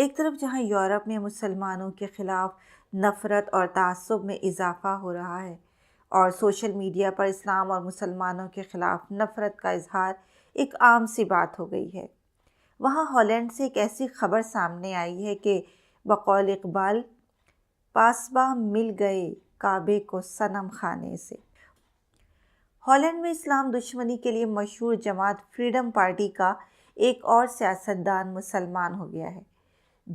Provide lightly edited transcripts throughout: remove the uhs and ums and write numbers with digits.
ایک طرف جہاں یورپ میں مسلمانوں کے خلاف نفرت اور تعصب میں اضافہ ہو رہا ہے اور سوشل میڈیا پر اسلام اور مسلمانوں کے خلاف نفرت کا اظہار ایک عام سی بات ہو گئی ہے، وہاں ہالینڈ سے ایک ایسی خبر سامنے آئی ہے کہ بقول اقبال پاسباں مل گئے کعبے کو صنم خانے سے۔ ہالینڈ میں اسلام دشمنی کے لیے مشہور جماعت فریڈم پارٹی کا ایک اور سیاستدان مسلمان ہو گیا ہے۔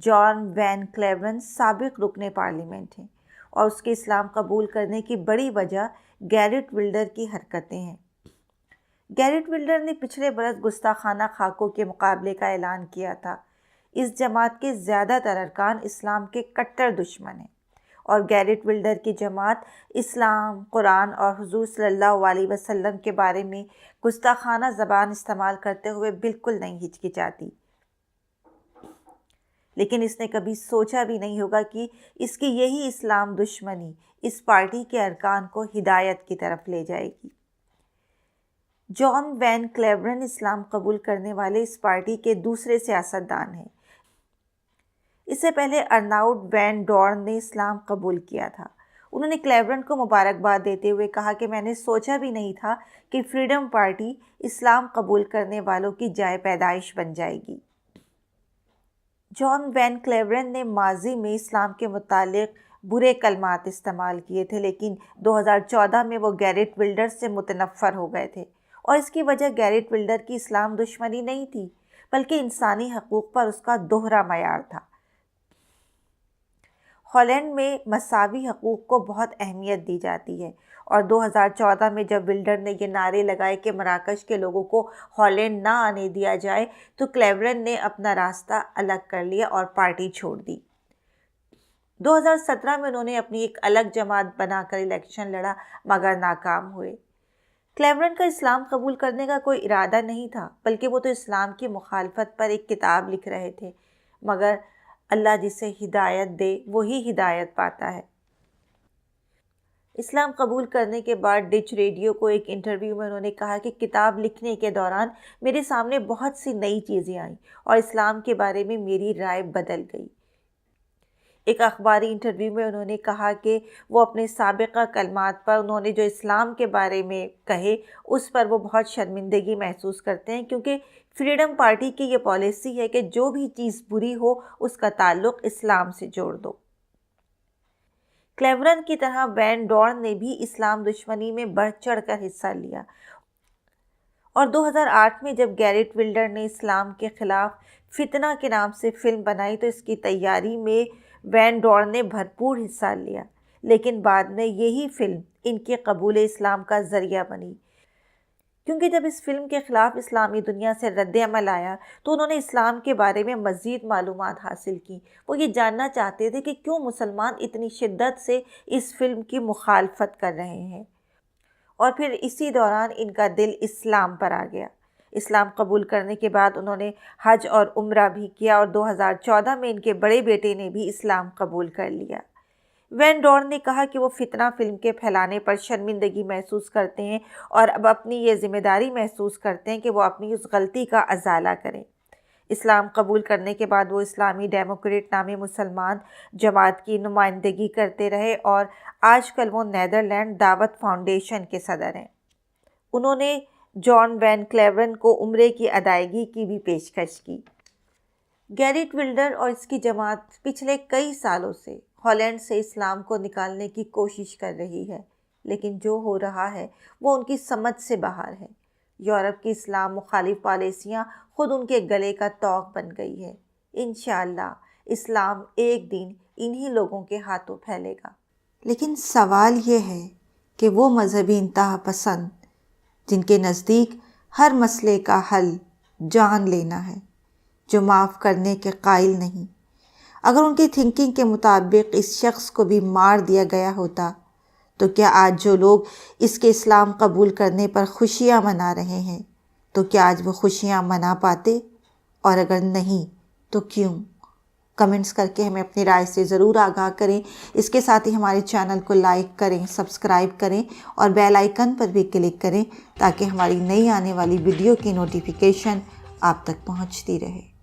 جان وین کلیورن سابق رکن پارلیمنٹ ہیں اور اس کے اسلام قبول کرنے کی بڑی وجہ گیرٹ ولڈر کی حرکتیں ہیں۔ گیرٹ ولڈر نے پچھلے برس گستاخانہ خاکوں کے مقابلے کا اعلان کیا تھا۔ اس جماعت کے زیادہ تر ارکان اسلام کے کٹر دشمن ہیں اور گیرٹ ولڈر کی جماعت اسلام، قرآن اور حضور صلی اللہ علیہ وسلم کے بارے میں گستاخانہ زبان استعمال کرتے ہوئے بالکل نہیں ہچکچاتی، لیکن اس نے کبھی سوچا بھی نہیں ہوگا کہ اس کی یہی اسلام دشمنی اس پارٹی کے ارکان کو ہدایت کی طرف لے جائے گی۔ جان وین کلیورن اسلام قبول کرنے والے اس پارٹی کے دوسرے سیاستدان ہیں۔ اس سے پہلے ارناؤڈ وین ڈورن نے اسلام قبول کیا تھا۔ انہوں نے کلیورن کو مبارکباد دیتے ہوئے کہا کہ میں نے سوچا بھی نہیں تھا کہ فریڈم پارٹی اسلام قبول کرنے والوں کی جائے پیدائش بن جائے گی۔ جان وین کلیورن نے ماضی میں اسلام کے متعلق برے کلمات استعمال کیے تھے، لیکن 2014 میں وہ گیرٹ ولڈر سے متنفر ہو گئے تھے اور اس کی وجہ گیرٹ ولڈر کی اسلام دشمنی نہیں تھی بلکہ انسانی حقوق پر اس کا دوہرا معیار تھا۔ ہالینڈ میں مساوی حقوق کو بہت اہمیت دی جاتی ہے اور 2014 میں جب ولڈر نے یہ نعرے لگائے کہ مراکش کے لوگوں کو ہالینڈ نہ آنے دیا جائے تو کلیورن نے اپنا راستہ الگ کر لیا اور پارٹی چھوڑ دی۔ 2017 میں انہوں نے اپنی ایک الگ جماعت بنا کر الیکشن لڑا مگر ناکام ہوئے۔ کلیورن کا اسلام قبول کرنے کا کوئی ارادہ نہیں تھا بلکہ وہ تو اسلام کی مخالفت پر ایک کتاب لکھ رہے تھے، مگر اللہ جسے ہدایت دے وہی ہدایت پاتا ہے۔ اسلام قبول کرنے کے بعد ڈچ ریڈیو کو ایک انٹرویو میں انہوں نے کہا کہ کتاب لکھنے کے دوران میرے سامنے بہت سی نئی چیزیں آئیں اور اسلام کے بارے میں میری رائے بدل گئی۔ ایک اخباری انٹرویو میں انہوں نے کہا کہ وہ اپنے سابقہ کلمات پر انہوں نے جو اسلام کے بارے میں کہے اس پر وہ بہت شرمندگی محسوس کرتے ہیں، کیونکہ فریڈم پارٹی کی یہ پالیسی ہے کہ جو بھی چیز بری ہو اس کا تعلق اسلام سے جوڑ دو۔ کلیورن کی طرح وین ڈورن نے بھی اسلام دشمنی میں بڑھ چڑھ کر حصہ لیا اور 2008 میں جب گیرٹ ولڈر نے اسلام کے خلاف فتنہ کے نام سے فلم بنائی تو اس کی تیاری میں وین ڈورن نے بھرپور حصہ لیا، لیکن بعد میں یہی فلم ان کے قبول اسلام کا ذریعہ بنی، کیونکہ جب اس فلم کے خلاف اسلامی دنیا سے رد عمل آیا تو انہوں نے اسلام کے بارے میں مزید معلومات حاصل کی۔ وہ یہ جاننا چاہتے تھے کہ کیوں مسلمان اتنی شدت سے اس فلم کی مخالفت کر رہے ہیں، اور پھر اسی دوران ان کا دل اسلام پر آ گیا۔ اسلام قبول کرنے کے بعد انہوں نے حج اور عمرہ بھی کیا اور 2014 میں ان کے بڑے بیٹے نے بھی اسلام قبول کر لیا۔ وین ڈورن نے کہا کہ وہ فتنہ فلم کے پھیلانے پر شرمندگی محسوس کرتے ہیں اور اب اپنی یہ ذمہ داری محسوس کرتے ہیں کہ وہ اپنی اس غلطی کا ازالہ کریں۔ اسلام قبول کرنے کے بعد وہ اسلامی ڈیموکریٹ نامی مسلمان جماعت کی نمائندگی کرتے رہے اور آج کل وہ نیدرلینڈ دعوت فاؤنڈیشن کے صدر ہیں۔ انہوں نے جان وین کلیورن کو عمرے کی ادائیگی کی بھی پیشکش کی۔ گیرٹ ولڈر اور اس کی جماعت پچھلے کئی سالوں سے ہالینڈ سے اسلام کو نکالنے کی کوشش کر رہی ہے، لیکن جو ہو رہا ہے وہ ان کی سمجھ سے باہر ہے۔ یورپ کی اسلام مخالف پالیسیاں خود ان کے گلے کا طوق بن گئی ہے۔ انشاءاللہ اسلام ایک دن انہی لوگوں کے ہاتھوں پھیلے گا۔ لیکن سوال یہ ہے کہ وہ مذہبی انتہا پسند جن کے نزدیک ہر مسئلے کا حل جان لینا ہے، جو معاف کرنے کے قائل نہیں، اگر ان کی تھنکنگ کے مطابق اس شخص کو بھی مار دیا گیا ہوتا تو کیا آج جو لوگ اس کے اسلام قبول کرنے پر خوشیاں منا رہے ہیں تو کیا آج وہ خوشیاں منا پاتے؟ اور اگر نہیں تو کیوں؟ کمنٹس کر کے ہمیں اپنی رائے سے ضرور آگاہ کریں۔ اس کے ساتھ ہی ہمارے چینل کو لائک کریں، سبسکرائب کریں اور بیل آئیکن پر بھی کلک کریں تاکہ ہماری نئی آنے والی ویڈیو کی نوٹیفیکیشن آپ تک پہنچتی رہے۔